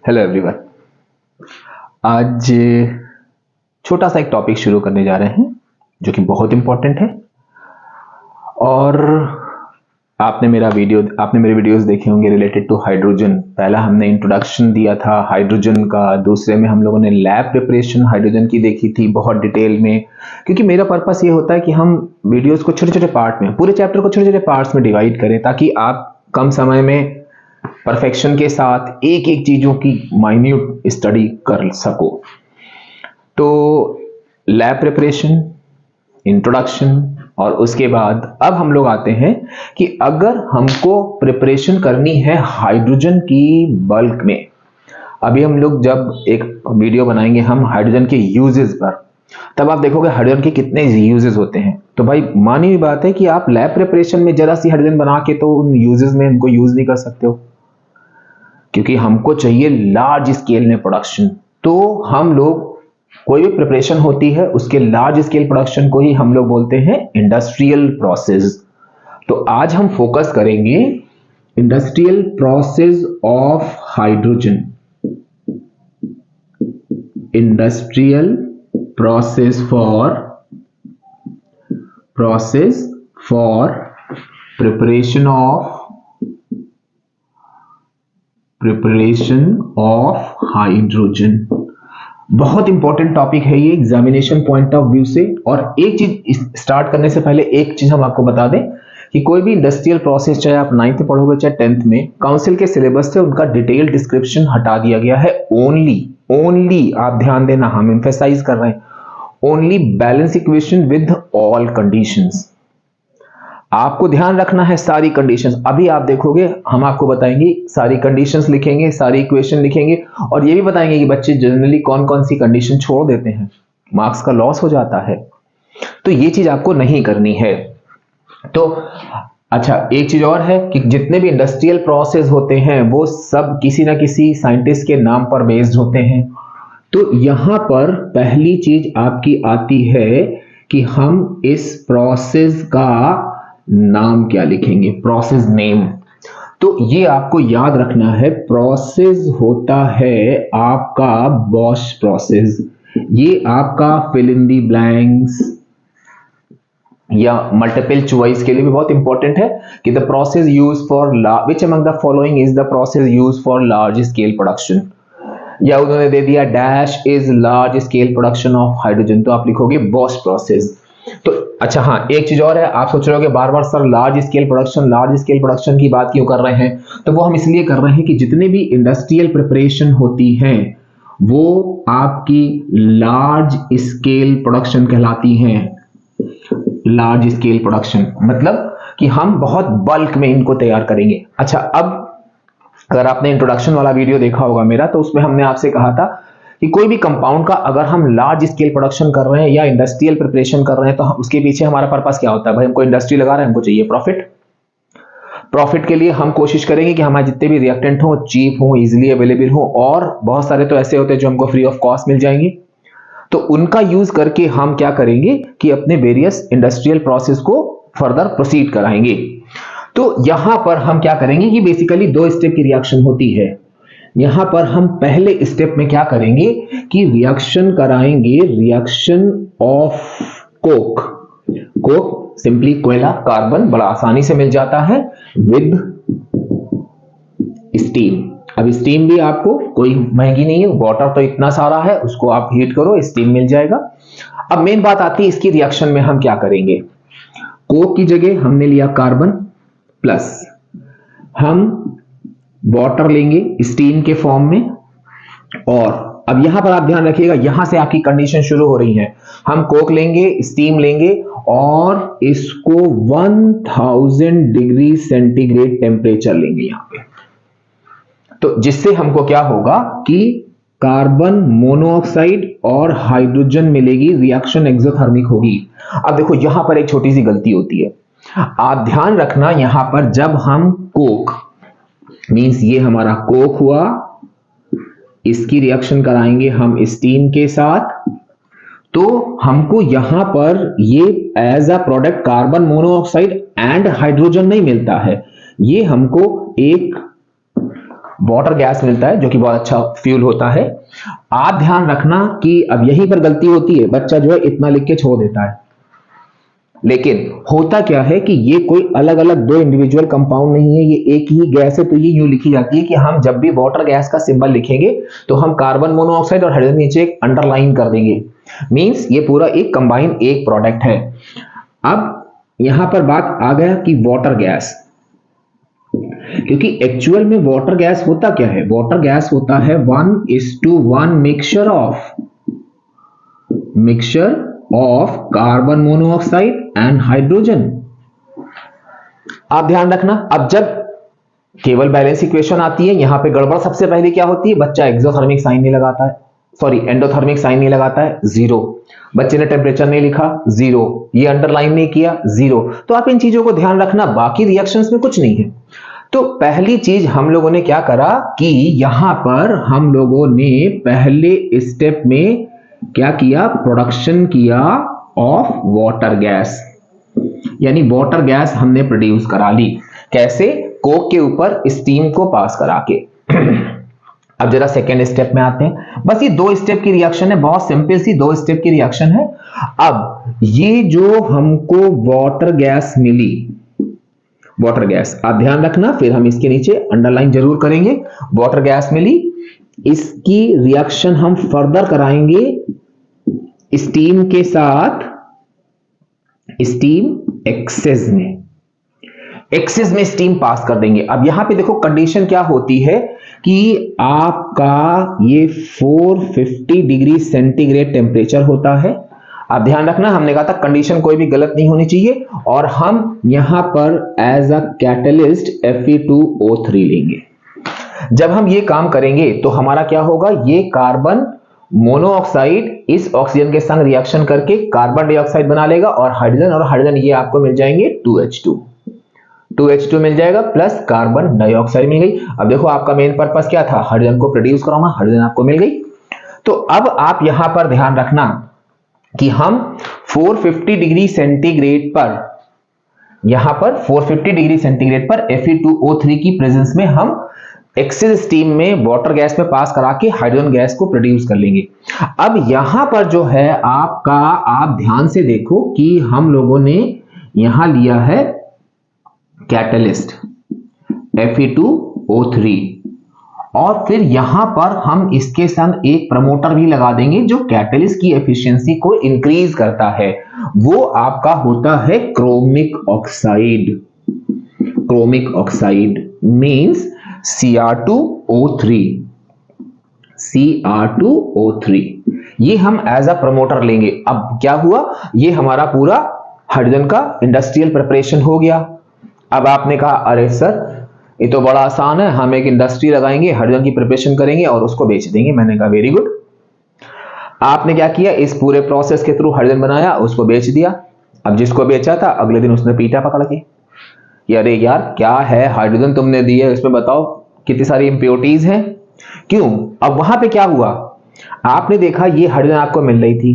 Hello everyone. आज छोटा सा एक टॉपिक शुरू करने जा रहे हैं जो कि बहुत इंपॉर्टेंट है। और आपने मेरे वीडियोस देखे होंगे रिलेटेड टू हाइड्रोजन। पहला हमने इंट्रोडक्शन दिया था हाइड्रोजन का, दूसरे में हम लोगों ने लैब प्रिपरेशन हाइड्रोजन की देखी थी बहुत डिटेल में, क्योंकि मेरा पर्पस ये होता है कि हम वीडियोस को छोटे छोटे पार्ट में, पूरे चैप्टर को छोटे छोटे पार्ट्स में डिवाइड करें ताकि आप कम समय में परफेक्शन के साथ एक एक चीजों की माइन्यूट स्टडी कर सको। तो लैब प्रिपरेशन, इंट्रोडक्शन, और उसके बाद अब हम लोग आते हैं कि अगर हमको प्रिपरेशन करनी है हाइड्रोजन की बल्क में। अभी हम लोग जब एक वीडियो बनाएंगे हम हाइड्रोजन के यूजेस पर, तब आप देखोगे हाइड्रोजन के कितने यूजेस होते हैं। तो भाई मानी हुई बात है कि आप लैब प्रिपरेशन में जरा सी हाइड्रोजन बना के तो उन यूजेस में उनको यूज नहीं कर सकते हो, क्योंकि हमको चाहिए लार्ज स्केल में प्रोडक्शन। तो हम लोग कोई भी प्रिपरेशन होती है उसके लार्ज स्केल प्रोडक्शन को ही हम लोग बोलते हैं इंडस्ट्रियल प्रोसेस। तो आज हम फोकस करेंगे industrial process of hydrogen, industrial process for preparation of hydrogen. बहुत इंपॉर्टेंट टॉपिक है ये एग्जामिनेशन पॉइंट ऑफ व्यू से। और एक चीज स्टार्ट करने से पहले एक चीज हम आपको बता दें कि कोई भी इंडस्ट्रियल प्रोसेस, चाहे आप 9th पढ़ोगे चाहे 10th में, काउंसिल के सिलेबस से उनका डिटेल डिस्क्रिप्शन हटा दिया गया है। ओनली आप ध्यान देना, हम एम्फेसाइज कर रहे हैं, only balance equation with all conditions. आपको ध्यान रखना है सारी कंडीशंस। अभी आप देखोगे हम आपको बताएंगे, सारी कंडीशंस लिखेंगे, सारी इक्वेशन लिखेंगे, और ये भी बताएंगे कि बच्चे जनरली कौन कौन सी कंडीशन छोड़ देते हैं, मार्क्स का लॉस हो जाता है। तो ये चीज आपको नहीं करनी है। तो अच्छा, एक चीज और है कि जितने भी इंडस्ट्रियल प्रोसेस होते हैं वो सब किसी ना किसी साइंटिस्ट के नाम पर बेस्ड होते हैं। तो यहां पर पहली चीज आपकी आती है कि हम इस प्रोसेस का नाम क्या लिखेंगे, प्रोसेस नेम। तो ये आपको याद रखना है, प्रोसेस होता है आपका बॉश प्रोसेस। ये आपका फिल इन दी ब्लैंक्स या मल्टीपल चॉइस के लिए भी बहुत इंपॉर्टेंट है कि the process use for which among the following is the process use for large scale production, या उन्होंने दे दिया dash is large scale production of hydrogen, तो आप लिखोगे बॉश प्रोसेस। तो अच्छा हाँ, एक चीज और है, आप सोच रहे हो बार बार सर लार्ज स्केल प्रोडक्शन की बात क्यों कर रहे हैं? तो वो हम इसलिए कर रहे हैं कि जितने भी इंडस्ट्रियल प्रिपरेशन होती हैं वो आपकी लार्ज स्केल प्रोडक्शन कहलाती हैं। लार्ज स्केल प्रोडक्शन मतलब कि हम बहुत बल्क में इनको तैयार करेंगे। अच्छा, अब अगर आपने इंट्रोडक्शन वाला वीडियो देखा होगा मेरा, तो उसमें हमने आपसे कहा था कि कोई भी कंपाउंड का अगर हम लार्ज स्केल प्रोडक्शन कर रहे हैं या इंडस्ट्रियल प्रिपरेशन कर रहे हैं तो उसके पीछे हमारा पर्पस क्या होता है? भाई हमको इंडस्ट्री लगा रहे हैं, हमको चाहिए प्रॉफिट के लिए हम कोशिश करेंगे कि हमारे जितने भी रिएक्टेंट हो चीप हो, इजीली अवेलेबल हो, और बहुत सारे तो ऐसे होते हैं जो हमको फ्री ऑफ कॉस्ट मिल जाएंगे। तो उनका यूज करके हम क्या करेंगे कि अपने वेरियस इंडस्ट्रियल प्रोसेस को फर्दर प्रोसीड कराएंगे। तो यहां पर हम क्या करेंगे कि बेसिकली 2 स्टेप की रिएक्शन होती है। यहां पर हम पहले स्टेप में क्या करेंगे कि रिएक्शन कराएंगे, रिएक्शन ऑफ कोक सिंपली कोयला, कार्बन बड़ा आसानी से मिल जाता है, विद स्टीम। अब स्टीम भी आपको कोई महंगी नहीं है, वाटर तो इतना सारा है, उसको आप हीट करो, स्टीम मिल जाएगा। अब मेन बात आती है इसकी रिएक्शन में हम क्या करेंगे। कोक की जगह हमने लिया कार्बन प्लस, हम वाटर लेंगे स्टीम के फॉर्म में, और अब यहां पर आप ध्यान रखिएगा, यहां से आपकी कंडीशन शुरू हो रही है। हम कोक लेंगे, स्टीम लेंगे और इसको 1000 डिग्री सेंटीग्रेड टेम्परेचर लेंगे यहां पे। तो जिससे हमको क्या होगा कि कार्बन मोनोऑक्साइड और हाइड्रोजन मिलेगी, रिएक्शन एक्सोथर्मिक होगी। अब देखो यहां पर एक छोटी सी गलती होती है, आप ध्यान रखना, यहां पर जब हम कोक मींस ये हमारा कोक हुआ, इसकी रिएक्शन कराएंगे हम स्टीम के साथ, तो हमको यहां पर ये as a product carbon monoxide and hydrogen नहीं मिलता है, ये हमको एक वाटर गैस मिलता है जो कि बहुत अच्छा फ्यूल होता है। आप ध्यान रखना कि अब यहीं पर गलती होती है, बच्चा जो है इतना लिख के छोड़ देता है, लेकिन होता क्या है कि ये कोई अलग अलग दो इंडिविजुअल कंपाउंड नहीं है, ये एक ही गैस है। तो ये यूं लिखी जाती है कि हम जब भी वाटर गैस का सिंबल लिखेंगे तो हम कार्बन मोनोऑक्साइड और हाइड्रोजन नीचे एक अंडरलाइन कर देंगे, मींस ये पूरा एक कंबाइन एक प्रोडक्ट है। अब यहां पर बात आ गया कि वाटर गैस, क्योंकि एक्चुअल में वाटर गैस होता क्या है, वाटर गैस होता है 1:1 mixture of carbon monoxide and hydrogen. आप ध्यान रखना, अब जब केवल बैलेंस इक्वेशन आती है, यहां पे गड़बड़ सबसे पहले क्या होती है, बच्चा एक्सोथर्मिक साइन नहीं लगाता है, सॉरी एंडोथर्मिक साइन नहीं लगाता है, 0। बच्चे ने टेम्परेचर नहीं लिखा, 0। ये अंडरलाइन नहीं किया, 0। तो आप इन चीजों को ध्यान रखना, बाकी रिएक्शंस में कुछ नहीं है। तो पहली चीज हम लोगों ने क्या करा कि यहां पर हम लोगों ने पहले स्टेप में क्या किया, प्रोडक्शन किया ऑफ वाटर गैस, यानी वाटर गैस हमने प्रोड्यूस करा ली। कैसे, कोक के ऊपर स्टीम को पास करा के। अब जरा सेकेंड स्टेप में आते हैं। बस ये 2 स्टेप की रिएक्शन है, बहुत सिंपल सी 2 स्टेप की रिएक्शन है। अब ये जो हमको वाटर गैस मिली, वाटर गैस आप ध्यान रखना, फिर हम इसके नीचे अंडरलाइन जरूर करेंगे। वाटर गैस मिली, इसकी रिएक्शन हम फर्दर कराएंगे स्टीम के साथ, स्टीम एक्सेस में स्टीम पास कर देंगे। अब यहां पे देखो कंडीशन क्या होती है कि आपका ये 450 डिग्री सेंटीग्रेड टेम्परेचर होता है। आप ध्यान रखना, हमने कहा था कंडीशन कोई भी गलत नहीं होनी चाहिए, और हम यहां पर एज अ कैटलिस्ट Fe2O3 लेंगे। जब हम ये काम करेंगे तो हमारा क्या होगा, ये कार्बन मोनोऑक्साइड इस ऑक्सीजन के संग रिएक्शन करके कार्बन डाइऑक्साइड बना लेगा, और हाइड्रोजन ये आपको मिल जाएंगे 2H2 मिल जाएगा, प्लस कार्बन डाइऑक्साइड मिल गई। अब देखो आपका मेन पर्पस क्या था, हाइड्रोजन को प्रोड्यूस कराना, हाइड्रोजन आपको मिल गई। तो अब आप यहां पर ध्यान रखना कि हम 450 डिग्री सेंटीग्रेड पर, यहां पर 450 डिग्री सेंटीग्रेड पर Fe2O3 की प्रेजेंस में हम एक्सेस स्टीम में वाटर गैस में पास करा के हाइड्रोजन गैस को प्रोड्यूस कर लेंगे। अब यहां पर जो है आपका, आप ध्यान से देखो कि हम लोगों ने यहां लिया है कैटलिस्ट Fe2O3, और फिर यहां पर हम इसके संग एक प्रमोटर भी लगा देंगे जो कैटलिस्ट की एफिशिएंसी को इंक्रीज करता है। वो आपका होता है chromic oxide. Chromic oxide means Cr2O3। ये हम एज अ प्रमोटर लेंगे। अब क्या हुआ, ये हमारा पूरा हाइड्रोजन का इंडस्ट्रियल प्रिपरेशन हो गया। अब आपने कहा अरे सर ये तो बड़ा आसान है, हम एक इंडस्ट्री लगाएंगे, हाइड्रोजन की प्रिपरेशन करेंगे और उसको बेच देंगे। मैंने कहा वेरी गुड। आपने क्या किया, इस पूरे प्रोसेस के थ्रू हाइड्रोजन बनाया, उसको बेच दिया। अब जिसको बेचा था अगले दिन उसने पीटा पकड़ के, अरे यार क्या है हाइड्रोजन तुमने दी है, इसमें बताओ कितनी सारी इंप्योरिटीज हैं, क्यों। अब वहां पे क्या हुआ, आपने देखा ये हाइड्रोजन आपको मिल रही थी,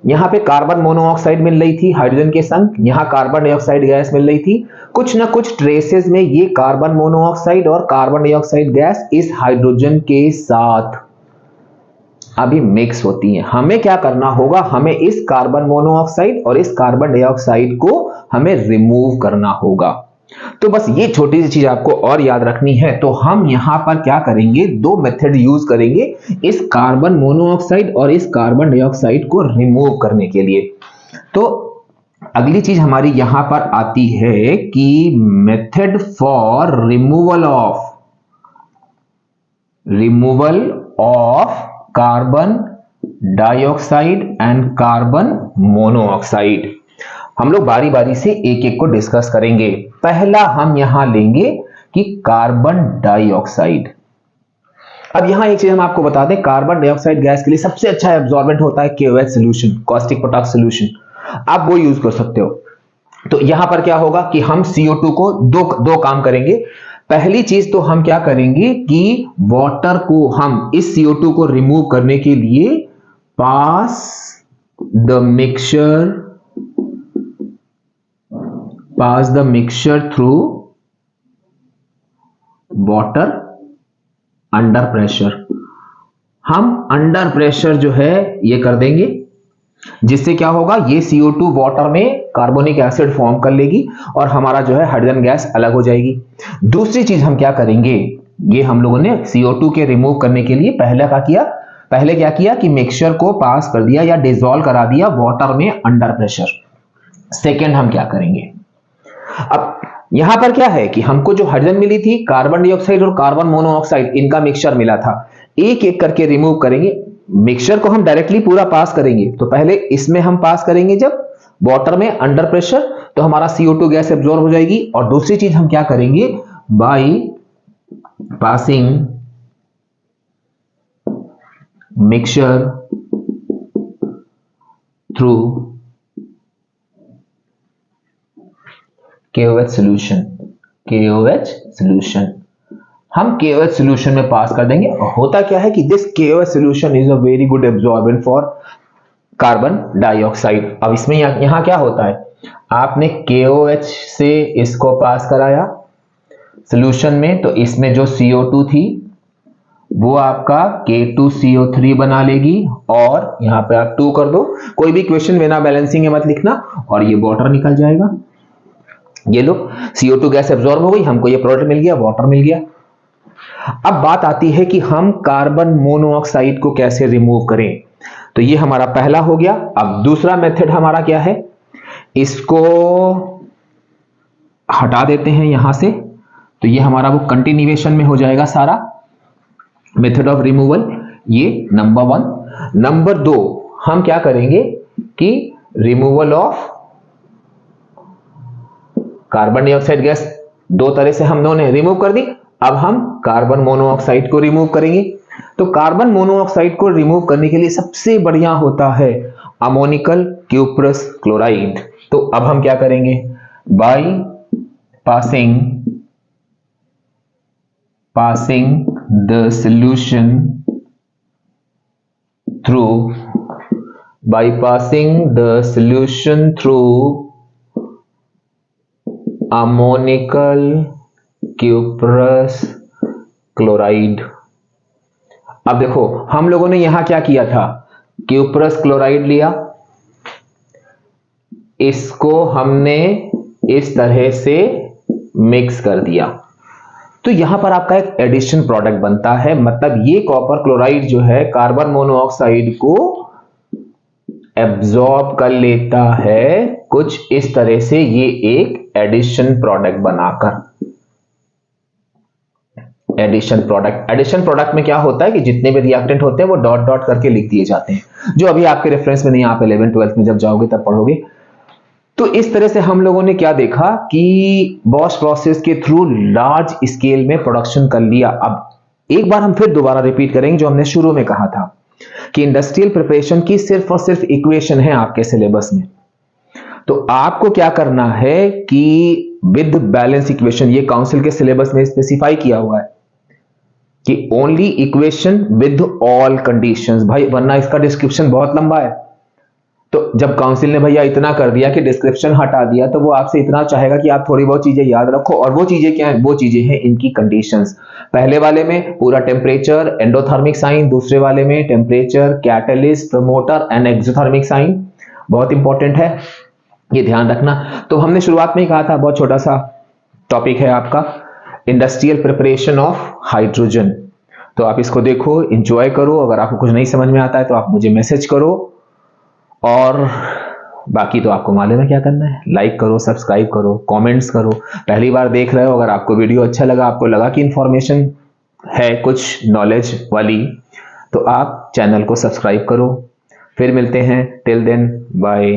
यहां पे कार्बन मोनोऑक्साइड मिल रही थी हाइड्रोजन के संग, यहां कार्बन डाइऑक्साइड गैस मिल रही थी। कुछ ना कुछ ट्रेसेस में ये कार्बन मोनोऑक्साइड और कार्बन डाइऑक्साइड गैस इस हाइड्रोजन के साथ अभी मिक्स होती हैं। हमें क्या करना होगा, हमें इस कार्बन मोनोऑक्साइड और इस कार्बन डाइऑक्साइड को हमें रिमूव करना होगा। तो बस ये छोटी सी चीज आपको और याद रखनी है। तो हम यहां पर क्या करेंगे, 2 मेथड यूज करेंगे इस कार्बन मोनोऑक्साइड और इस कार्बन डाइऑक्साइड को रिमूव करने के लिए। तो अगली चीज हमारी यहां पर आती है कि method for removal of carbon dioxide and carbon monoxide. हम लोग बारी बारी से एक एक को डिस्कस करेंगे। पहला हम यहां लेंगे कि कार्बन डाइऑक्साइड। अब यहां एक चीज हम आपको बता दें, कार्बन डाइऑक्साइड गैस के लिए सबसे अच्छा एब्जॉर्बेंट होता है KOH solution, caustic potash solution. आप वो यूज कर सकते हो। तो यहां पर क्या होगा कि हम CO2 को दो काम करेंगे। पहली चीज तो हम क्या करेंगे कि वाटर को हम इस CO2 को रिमूव करने के लिए pass the mixture through water under pressure. हम अंडर प्रेशर जो है ये कर देंगे, जिससे क्या होगा, ये CO2 वाटर में कार्बोनिक एसिड फॉर्म कर लेगी और हमारा जो है हाइड्रोजन गैस अलग हो जाएगी। दूसरी चीज हम क्या करेंगे, ये हम लोगों ने CO2 के रिमूव करने के लिए पहले क्या किया कि मिक्सचर को पास कर दिया या डिसॉल्व करा दिया वाटर में अंडर प्रेशर। सेकेंड हम क्या करेंगे, अब यहां पर क्या है कि हमको जो हाइड्रोजन मिली थी, कार्बन डाइऑक्साइड और कार्बन मोनोऑक्साइड, इनका मिक्सचर मिला था, एक एक करके रिमूव करेंगे। मिक्सचर को हम डायरेक्टली पूरा पास करेंगे, तो पहले इसमें हम पास करेंगे जब वाटर में अंडर प्रेशर, तो हमारा CO2 गैस एब्जॉर्ब हो जाएगी। और दूसरी चीज हम क्या करेंगे, by passing mixture through KOH solution, हम KOH सॉल्यूशन में पास कर देंगे। होता क्या है कि this KOH solution is a very good absorbent for carbon dioxide. अब इसमें यहां क्या होता है, आपने KOH से इसको पास कराया सॉल्यूशन में, तो इसमें जो CO2 थी वो आपका K2CO3 बना लेगी, और यहां पे आप 2 कर दो, कोई भी क्वेश्चन बिना बैलेंसिंग है मत लिखना, और ये वाटर निकल जाएगा। ये लो, CO2 गैस एब्जॉर्ब हो गई, हमको ये प्रोडक्ट मिल गया, वाटर मिल गया। अब बात आती है कि हम कार्बन मोनोऑक्साइड को कैसे रिमूव करें, तो ये हमारा पहला हो गया। अब दूसरा मेथड हमारा क्या है, इसको हटा देते हैं यहां से, तो ये हमारा वो कंटिन्यूएशन में हो जाएगा सारा मेथड ऑफ रिमूवल, ये नंबर 1। नंबर 2 हम क्या करेंगे कि removal of carbon dioxide gas 2 तरह से हम दोनों ने रिमूव कर दी, अब हम कार्बन मोनोऑक्साइड को रिमूव करेंगे। तो कार्बन मोनोऑक्साइड को रिमूव करने के लिए सबसे बढ़िया होता है अमोनिकल क्यूप्रस क्लोराइड। तो अब हम क्या करेंगे, bye passing the solution through ammonical cuprous chloride। अब देखो हम लोगों ने यहां क्या किया था, क्यूप्रस क्लोराइड लिया, इसको हमने इस तरह से मिक्स कर दिया, तो यहां पर आपका एक एडिशन प्रोडक्ट बनता है। मतलब ये कॉपर क्लोराइड जो है कार्बन मोनोऑक्साइड को एब्जॉर्ब कर लेता है कुछ इस तरह से, ये एक एडिशन प्रोडक्ट बनाकर। एडिशन प्रोडक्ट में क्या होता है कि जितने भी रिएक्टेंट होते हैं वो डॉट डॉट करके लिख दिए जाते हैं, जो अभी आपके रेफरेंस में नहीं, आप 11th 12th में जब जाओगे तब पढ़ोगे। तो इस तरह से हम लोगों ने क्या देखा कि बॉश प्रोसेस के थ्रू लार्ज स्केल में प्रोडक्शन कर लिया। अब एक बार हम फिर दोबारा रिपीट करेंगे जो हमने शुरू में कहा था कि इंडस्ट्रियल प्रिपरेशन की सिर्फ और सिर्फ इक्वेशन है आपके सिलेबस में। तो आपको क्या करना है कि विद बैलेंस इक्वेशन, ये काउंसिल के सिलेबस में स्पेसिफाई किया हुआ है कि only equation with all conditions. भाई वरना इसका डिस्क्रिप्शन बहुत लंबा है, तो जब काउंसिल ने भैया इतना कर दिया कि डिस्क्रिप्शन हटा दिया, तो वो आपसे इतना चाहेगा कि आप थोड़ी बहुत चीजें याद रखो। और वो चीजें क्या है, वो चीजें हैं इनकी कंडीशंस। पहले वाले में पूरा टेम्परेचर, एंडोथर्मिक साइन, दूसरे वाले में temperature, catalyst, promoter and exothermic sign, बहुत इंपॉर्टेंट है, ये ध्यान रखना। तो हमने शुरुआत में ही कहा था, बहुत छोटा सा टॉपिक है आपका, इंडस्ट्रियल प्रिपरेशन ऑफ हाइड्रोजन। तो आप इसको देखो, एंजॉय करो। अगर आपको कुछ नहीं समझ में आता है तो आप मुझे मैसेज करो, और बाकी तो आपको मालूम है क्या करना है, लाइक करो, सब्सक्राइब करो, कमेंट्स करो। पहली बार देख रहे हो, अगर आपको वीडियो अच्छा लगा, आपको लगा कि इंफॉर्मेशन है कुछ नॉलेज वाली, तो आप चैनल को सब्सक्राइब करो। फिर मिलते हैं, टिल देन बाय।